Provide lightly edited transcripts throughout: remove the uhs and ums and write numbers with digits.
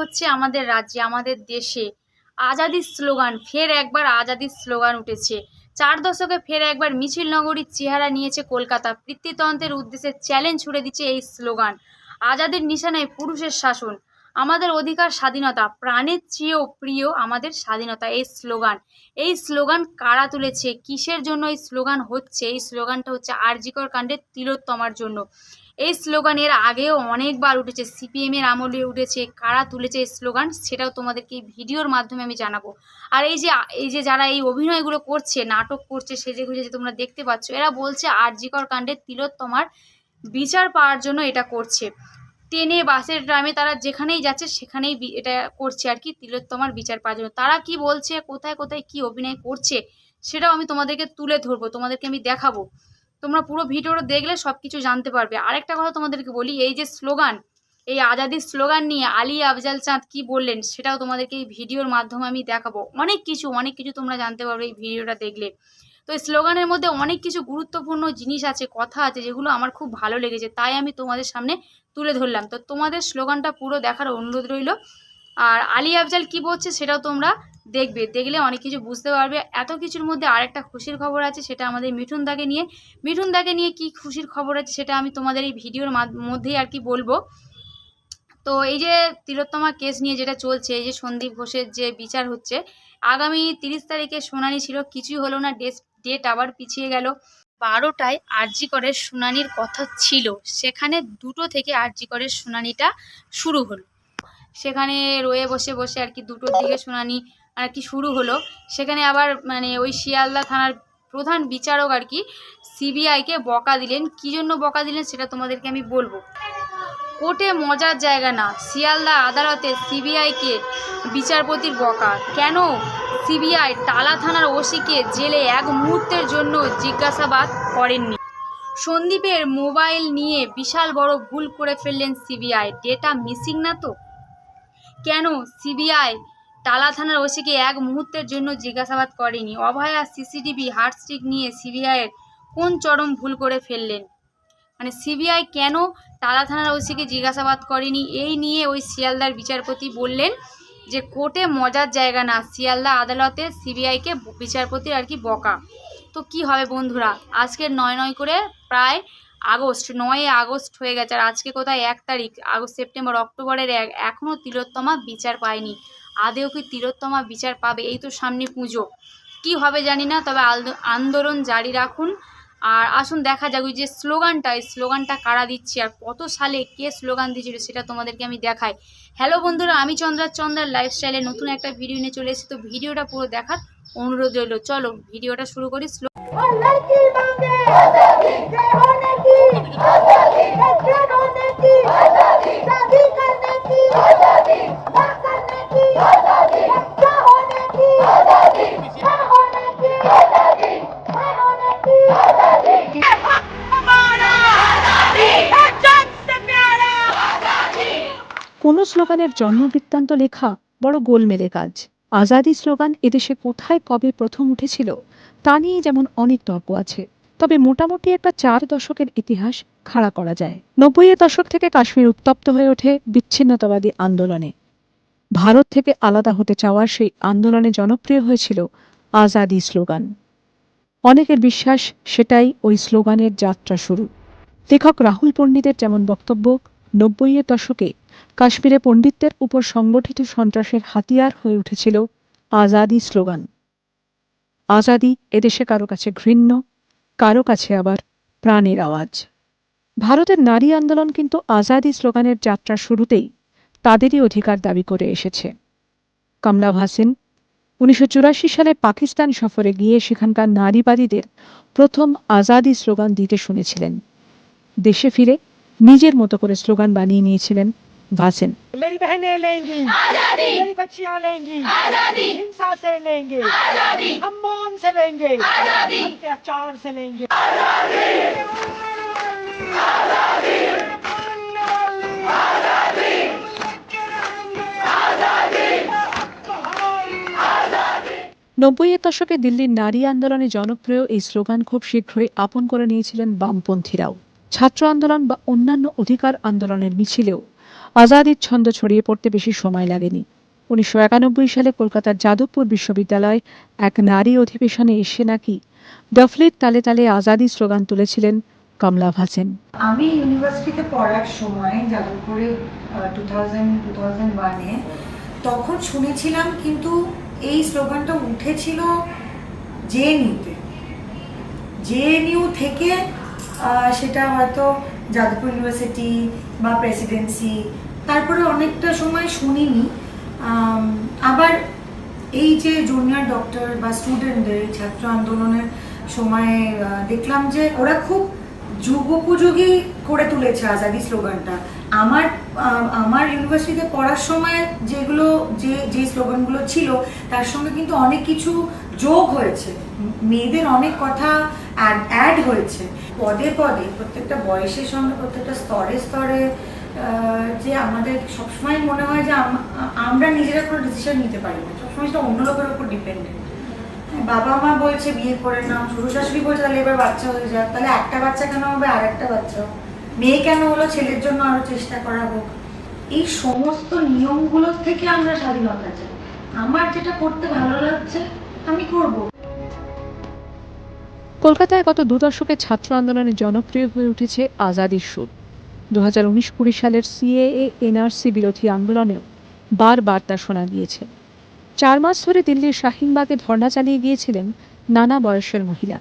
হচ্ছে আমাদের রাজ্যে, আমাদের দেশে আজাদির স্লোগান, ফের একবার আজাদির স্লোগান উঠেছে। 4 দশকে ফের একবার মিছিল নগরীর চেহারা নিয়েছে কলকাতা। পিতৃতন্ত্রের উদ্দেশ্যে চ্যালেঞ্জ ছুড়ে দিচ্ছে এই স্লোগান। আজাদির নিশানায় পুরুষের শাসন, আমাদের অধিকার স্বাধীনতা, প্রাণের চেয়েও প্রিয় আমাদের স্বাধীনতা। এই স্লোগান কারা তুলেছে, কিসের জন্য এই স্লোগান হচ্ছে? এই স্লোগানটা হচ্ছে আরজিকর কাণ্ডের তিলোত্তমার জন্য। এই স্লোগান এর আগেও অনেকবার উঠেছে, সিপিএম এর আমলে উঠেছে। কারা তুলেছে এই স্লোগান সেটাও তোমাদেরকে এই ভিডিওর মাধ্যমে আমি জানাবো। আর এই যে যারা এই অভিনয়গুলো করছে, নাটক করছে, সেজেগুজে যে তোমরা দেখতে পাচ্ছ, এরা বলছে আরজিকর কাণ্ডের তিলোত্তমার বিচার পাওয়ার জন্য এটা করছে। ট্রেনে, বাসে, ট্রামে তারা যেখানেই যাচ্ছে সেখানেই এটা করছে আর কি, তিলোত্তমার বিচার পাওয়ার জন্য। তারা কি বলছে, কোথায় কোথায় কি অভিনয় করছে সেটাও আমি তোমাদেরকে তুলে ধরবো, তোমাদেরকে আমি দেখাবো। তোমরা পুরো ভিডিওটা দেখলে সব কিছু জানতে পারবে। আরেকটা কথা তোমাদেরকে বলি, এই যে স্লোগান, এই আজাদির স্লোগান নিয়ে আলী আফজাল চাঁদ কি বললেন সেটাও তোমাদেরকে এই ভিডিওর মাধ্যমে আমি দেখাবো। অনেক কিছু তোমরা জানতে পারবে এই ভিডিওটা দেখলে। তো এই স্লোগানের মধ্যে অনেক কিছু গুরুত্বপূর্ণ জিনিস আছে, কথা আছে, যেগুলো আমার খুব ভালো লেগেছে, তাই আমি তোমাদের সামনে তুলে ধরলাম। তো তোমাদের স্লোগানটা পুরো দেখার অনুরোধ রইল। আর আলী আফজাল কি বলছে সেটাও তোমরা দেখলে অনেক কিছু বুঝতে পারবে। এত কিছুর মধ্যে আরেকটা খুশির খবর আছে, সেটা আমাদের মিঠুন দাকে নিয়ে কি খুশির খবর আছে সেটা আমি তোমাদের এই ভিডিওর মধ্যেই আর কি বলবো। তো এই যে তিলোত্তমা কেস নিয়ে যেটা চলছে, এই যে সন্দীপ ঘোষের যে বিচার হচ্ছে, আগামী 30 তারিখে শুনানি ছিল, কিছুই হলো না, ডেট আবার পিছিয়ে গেল। 12টায় আরজি করের শুনানির কথা ছিল, সেখানে 2টো থেকে আরজি করের শুনানিটা শুরু হলো। সেখানে রয়ে বসে বসে আর কি 2টোর দিকে শুনানি আর কি শুরু হলো। সেখানে আবার মানে ওই শিয়ালদা থানার প্রধান বিচারক আর কি সিবিআইকে বকা দিলেন। কী জন্য বকা দিলেন সেটা তোমাদেরকে আমি বলবো। কোর্টে মজার জায়গা না, শিয়ালদা আদালতে সিবিআইকে বিচারপতির বকা। কেন সিবিআই টালা থানার ওসিকে জেলে 1 মুহূর্তের জন্য জিজ্ঞাসাবাদ করেননি? সন্দীপের মোবাইল নিয়ে বিশাল বড় ভুল করে ফেললেন সিবিআই, ডেটা মিসিং না তো? কেন সিবিআই টালা থানার ওসিকে 1 মুহূর্তের জন্য জিজ্ঞাসাবাদ করেনি? অভয়া সিসিটিভি হার্ডস্টিক নিয়ে সিবিআইয়ের কোন চরম ভুল করে ফেললেন? মানে সিবিআই কেন টালা থানার ওসিকে জিজ্ঞাসাবাদ করেনি, এই নিয়ে ওই শিয়ালদার বিচারপতি বললেন যে কোর্টে মজার জায়গা না, শিয়ালদা আদালতে সিবিআইকে বিচারপতির আর কি বকা। তো কি হবে বন্ধুরা, আজকের 9 করে প্রায় 9 আগস্ট হয়ে গেছে, আর আজকে কোথায় 1 তারিখ, আগস্ট, সেপ্টেম্বর, অক্টোবরের এখনও তিলোত্তমা বিচার পায়নি। আদেও কি তিলোত্তমা বিচার পাবে? এই তো সামনে পুজো, কি হবে জানি না, তবে আন্দোলন জারি রাখুন। আর আসুন দেখা যাক ওই যে স্লোগানটা কারা দিচ্ছে আর কত সালে কে স্লোগান দিয়েছিল সেটা তোমাদেরকে আমি দেখাই। হ্যালো বন্ধুরা, আমি চন্দ্রার লাইফস্টাইলে নতুন একটা ভিডিও নিয়ে চলে এসেছি। তো ভিডিওটা পুরো দেখার অনুরোধ রইল। চলো ভিডিওটা শুরু করি। কোনো স্লোগানের জন্মবৃত্তান্ত লেখা বড় গোলমেলে কাজ। আজাদি স্লোগান এদেশে কোথায় কবে প্রথম উঠেছিল তা নিয়ে যেমন অনেক তর্ক আছে, তবে মোটামুটি একটা 4 দশকের ইতিহাস খাড়া করা যায়। 90-এর দশক থেকে কাশ্মীর উত্তপ্ত হয়ে ওঠে বিচ্ছিন্নতাবাদী আন্দোলনে। ভারত থেকে আলাদা হতে চাওয়ার সেই আন্দোলনে জনপ্রিয় হয়েছিল আজাদি স্লোগান। অনেকের বিশ্বাস সেটাই ওই স্লোগানের যাত্রা শুরু। লেখক রাহুল পণ্ডিতের যেমন বক্তব্য, 90-এর দশকে কাশ্মীরে পণ্ডিতদের উপর সংগঠিত সন্ত্রাসের হাতিয়ার হয়ে উঠেছিল আজাদি স্লোগান। আজাদি এদেশে কারো কাছে ঘৃণ্য, কারো কাছে আবার প্রাণের আওয়াজ। ভারতের নারী আন্দোলন কিন্তু আজাদি স্লোগানের যাত্রা শুরুতেই তাদেরই অধিকার দাবি করে এসেছে। কমলা ভাসিন 1984 সালে পাকিস্তান সফরে গিয়ে সেখানকার নারীবাদীদের প্রথম আজাদি স্লোগান দিতে শুনেছিলেন। দেশে ফিরে নিজের মতো করে স্লোগান বানিয়ে নিয়েছিলেন ভাসিন। मेरी बहनें लेंगी आजादी, मेरी बच्चियां लेंगी आजादी, हिंसा से लेंगे आजादी, हम मौन से लेंगे आजादी, अत्याचार से लेंगे आजादी, आजादी, आजादी, आजादी, आजादी। 90-এর দশকে দিল্লির নারী আন্দোলনে জনপ্রিয় এই স্লোগান খুব শীঘ্রই আপন করে নিয়েছিলেন বামপন্থীরাও। ছাত্র আন্দোলন বা অন্যান্য অধিকার আন্দোলনের মিছিলেও আজাদির ছন্দ ছড়িয়ে পড়তে বেশি সময় লাগেনি। 1991 সালে কলকাতার যাদবপুর বিশ্ববিদ্যালয় এক নারী অধিবেশনে এসে নাকি ডফলির তালে তালে আজাদি স্লোগান তুলেছিলেন কমলা ভাসেন। আমি ইউনিভার্সিটিতে পড়ার সময় যাদবপুরে 2001-এ তখন শুনেছিলাম, কিন্তু এই স্লোগানটা উঠেছিল জেএনইউ থেকে, সেটা হয়তো যাদবপুর ইউনিভার্সিটি বা প্রেসিডেন্সি, তারপরে অনেকটা সময় শুনিনি। আবার এই যে জুনিয়র ডক্টর বা স্টুডেন্টদের ছাত্র আন্দোলনের সময় দেখলাম যে ওরা খুব যুগোপযোগী করে তুলেছে আজাদি স্লোগানটা। আমার ইউনিভার্সিটিতে পড়ার সময় যে স্লোগানগুলো ছিল তার সঙ্গে কিন্তু অনেক কিছু যোগ হয়েছে, মেয়েদের অনেক কথা অ্যাড হয়েছে পদে পদে, প্রত্যেকটা বয়সের সঙ্গে, প্রত্যেকটা স্তরে স্তরে। যে আমাদের সবসময় মনে হয় যে আমরা নিজেরা কোনো ডিসিশন নিতে পারি না, সবসময় সেটা অন্য লোকের উপর ডিপেন্ডেন্ট। বাবা মা বলছে বিয়ে করে নাও, শ্বশুর শাশুড়ি বলছে তাহলে এবার বাচ্চা হয়ে যাক, তাহলে একটা বাচ্চা কেন হবে, আর একটা বাচ্চা হোক, মেয়ে কেন হলো, ছেলের জন্য আরো চেষ্টা করা হোক। এই সমস্ত নিয়মগুলোর থেকে আমরা স্বাধীনতা চাই। আমার যেটা করতে ভালো লাগছে আমি করব। কলকাতায় গত 2 দশকে ছাত্র আন্দোলনে জনপ্রিয় হয়ে উঠেছে আজাদির সুর। 2019-20 সালের সিএএ এনআরসি বিরোধী আন্দোলনেও বারবার তা শোনা গিয়েছে। 4 মাস ধরে দিল্লির শাহিনবাগে ধর্ণা চালিয়ে গিয়েছিলেন নানা বয়সের মহিলা।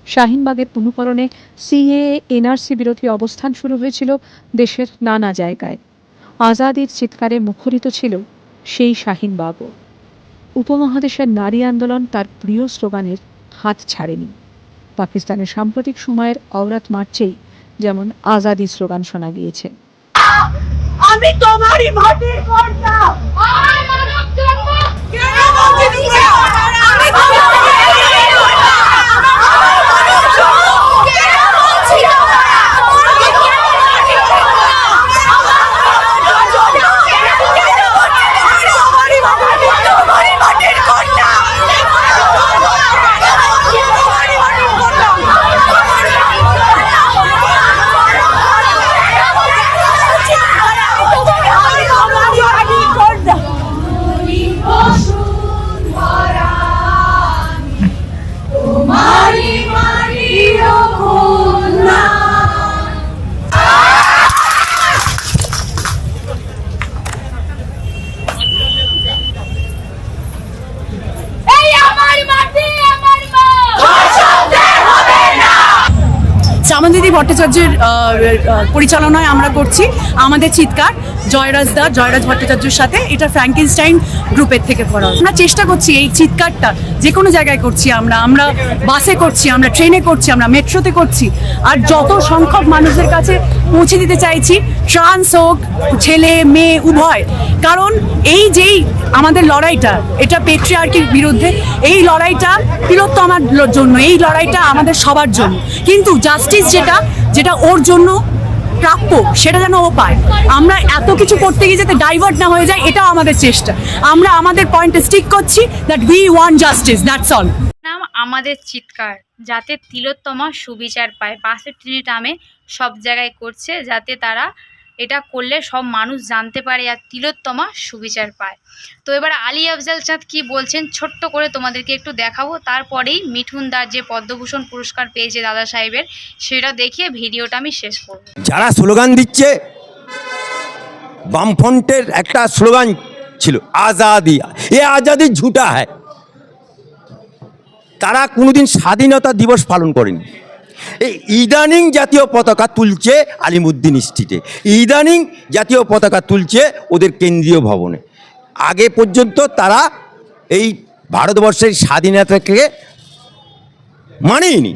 শাহিনবাগের অনুকরণে সিএএ এনআরসি বিরোধী অবস্থান শুরু হয়েছিল দেশের নানা জায়গায়। আজাদির চিৎকারে মুখরিত ছিল সেই শাহিনবাগও। উপমহাদেশের নারী আন্দোলন তার প্রিয় স্লোগানের হাত ছাড়েনি। পাকিস্তানের সাম্প্রতিক সময়ের অওরাত মার্চেই যেমন আজাদি স্লোগান শোনা গিয়েছে। আমি তোমারই মাটির কন্যা, আমার মানব জন্ম কেন বাঁচি তুমি, আমি তোমারই মাটির কন্যা, আমার মানব জন্ম কেন বাঁচি তোমরা, আমি তোমারই মাটির কন্যা, আমার মানব জন্ম কেন বাঁচি তোমরা, আমি তোমারই মাটির কন্যা, শ্যামলদিদি ভট্টাচার্যের পরিচালনায় আমরা করছি আমাদের চিৎকার, জয়রাজ ভট্টাচার্যের সাথে। এটা ফ্র্যাঙ্কেনস্টাইন গ্রুপের থেকে করা। আমরা চেষ্টা করছি এই চিৎকারটা যে কোনো জায়গায় করছি, আমরা বাসে করছি, আমরা ট্রেনে করছি, আমরা মেট্রোতে করছি, আর যত সংখ্যক মানুষের কাছে পৌঁছে দিতে চাইছি, ট্রান্স হোক, ছেলে মেয়ে উভয়। কারণ এই যেই আমাদের লড়াইটা, এটা পেট্রিয়ার্কির বিরুদ্ধে, এই লড়াইটা তিলোত্তমার জন্য, এই লড়াইটা আমাদের সবার জন্য। কিন্তু জাস্টিস যেটা ওর জন্য প্রাপ্য সেটা যেন ও পায়। আমরা এত কিছু করতে গিয়ে যাতে ডাইভার্ট না হয়ে যায়, এটাও আমাদের চেষ্টা। আমরা আমাদের পয়েন্টে স্টিক করছি, that we want justice, that's all. নাম আমাদের চিৎকার, যাতে তিলোত্তমা সুবিচার পায়। বাসে ট্রেনে ট্রামে সব জায়গায় করছে, যাতে তারা এটা করলে সব মানুষ জানতে পারে আর তিলোত্তমা সুবিচার পায়। তো এবার আলী আফজাল চাঁদ কি বলছেন ছোট্ট করে তোমাদেরকে একটু দেখাবো, তারপরেই মিঠুন দাস যে পদ্মভূষণ পুরস্কার পেয়েছে দাদা সাহেবের, সেটা দেখিয়ে ভিডিওটা আমি শেষ করব। যারা স্লোগান দিচ্ছে, বামফ্রন্টের একটা স্লোগান ছিল আজাদি, এ আজাদি ঝুটা হ্যায়, তারা কোনোদিন স্বাধীনতা দিবস পালন করেনি। এই ইদানিং জাতীয় পতাকা তুলছে আলিমুদ্দিন স্ট্রিটে, ইদানিং জাতীয় পতাকা তুলছে ওদের কেন্দ্রীয় ভবনে। আগে পর্যন্ত তারা এই ভারতবর্ষের স্বাধীনতাকে মানেইনি।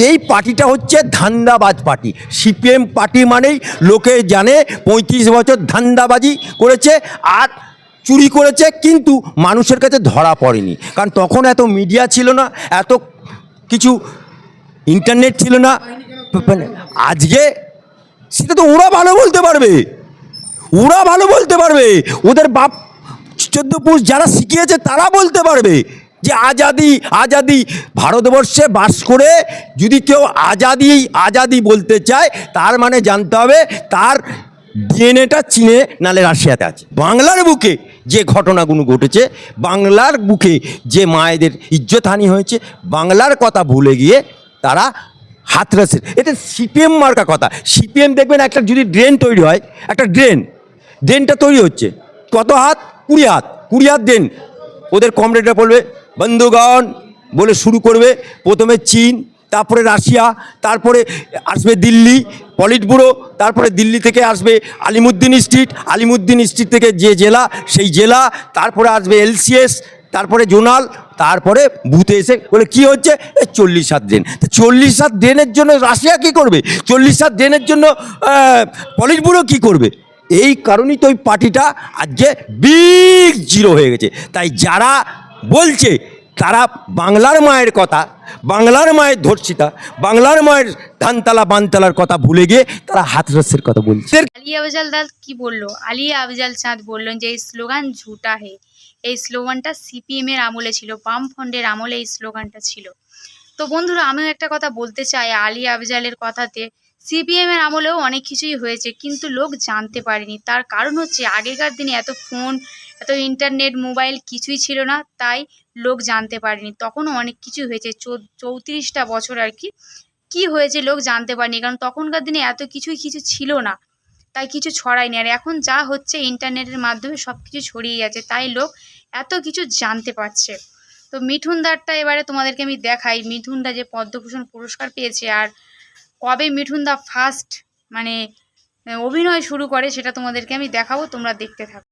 এই পার্টিটা হচ্ছে ধান্দাবাজ পার্টি। সিপিএম পার্টি মানেই লোকে জানে 35 বছর ধান্দাবাজি করেছে আর চুরি করেছে, কিন্তু মানুষের কাছে ধরা পড়েনি। কারণ তখন এত মিডিয়া ছিল না, এত কিছু ইন্টারনেট ছিল না। আজকে সেটা তো ওরা ভালো বলতে পারবে, ওদের বাপ 14 পুরুষ যারা শিখিয়েছে তারা বলতে পারবে যে আজাদি। ভারতবর্ষে বাস করে যদি কেউ আজাদি বলতে চায়, তার মানে জানতে হবে তার ডিএনএটা চীনে নালে রাশিয়াতে আছে। বাংলার বুকে যে ঘটনাগুলো ঘটেছে, বাংলার বুকে যে মায়েদের ইজ্জতহানি হয়েছে, বাংলার কথা ভুলে গিয়ে তারা হাতরাসের, এটা সিপিএম মার্কা কথা। সিপিএম দেখবেন একটা যদি ড্রেন তৈরি হয়, একটা ড্রেনটা তৈরি হচ্ছে কত হাত, 20 হাত, 20 হাত ড্রেন। ওদের কমরেডরা বলবে বন্ধুগণ বলে শুরু করবে, প্রথমে চীন, তারপরে রাশিয়া, তারপরে আসবে দিল্লি পলিট ব্যুরো, তারপরে দিল্লি থেকে আসবে আলিমুদ্দিন স্ট্রিট, আলিমুদ্দিন স্ট্রিট থেকে যে জেলা সেই জেলা, তারপরে আসবে এলসিএস, তারপরে জোনাল, তারপরে বুথে এসে বলে কি হচ্ছে, 40 হাত ড্রেন। 40 হাত ড্রেনের জন্য রাশিয়া কি করবে? 40 হাত ড্রেনের জন্য পলিট ব্যুরো কি করবে? এই কারণেই তো ওই পার্টিটা আজকে বিগ জিরো হয়ে গেছে। তাই যারা বলছে তারা বাংলার মায়ের কথা, বাংলার মায়ের ধর্ষিতা, বাংলার মায়ের ধানতলা বানতলার কথা ভুলে গিয়ে তারা হাতরসের কথা বলছে। আলিয়া আফজাল দাস কি বললো? আলিয়া আফজাল চাঁদ বললেন যে এই স্লোগান ঝুটা হে। এই স্লোগানটা সিপিএম এর আমলে ছিল, বামফ্রন্টের আমলে এই স্লোগানটা ছিল। তো বন্ধুরা, আমিও একটা কথা বলতে চাই আলিয়া আফজালের কথাতে, সিপিএম এর আমলেও অনেক কিছুই হয়েছে কিন্তু লোক জানতে পারেনি। তার কারণ হচ্ছে আগেকার দিনে এত ফোন, এত ইন্টারনেট, মোবাইল কিছুই ছিল না, তাই লোক জানতে পারেনি। তখনও অনেক কিছু হয়েছে, 34টা বছর আর কি হয়েছে লোক জানতে পারেনি, কারণ তখনকার দিনে এত কিছু ছিল না, তাই কিছু ছড়ায়নি। আর এখন যা হচ্ছে ইন্টারনেটের মাধ্যমে সব কিছু ছড়িয়ে যাচ্ছে, তাই লোক এত কিছু জানতে পারছে। তো মিঠুন দারটা এবারে তোমাদেরকে আমি দেখাই, মিঠুন দা যে পদ্মভূষণ পুরস্কার পেয়েছে আর কবে মিঠুন দা ফার্স্ট মানে অভিনয় শুরু করে সেটা তোমাদেরকে আমি দেখাবো, তোমরা দেখতে থাকো।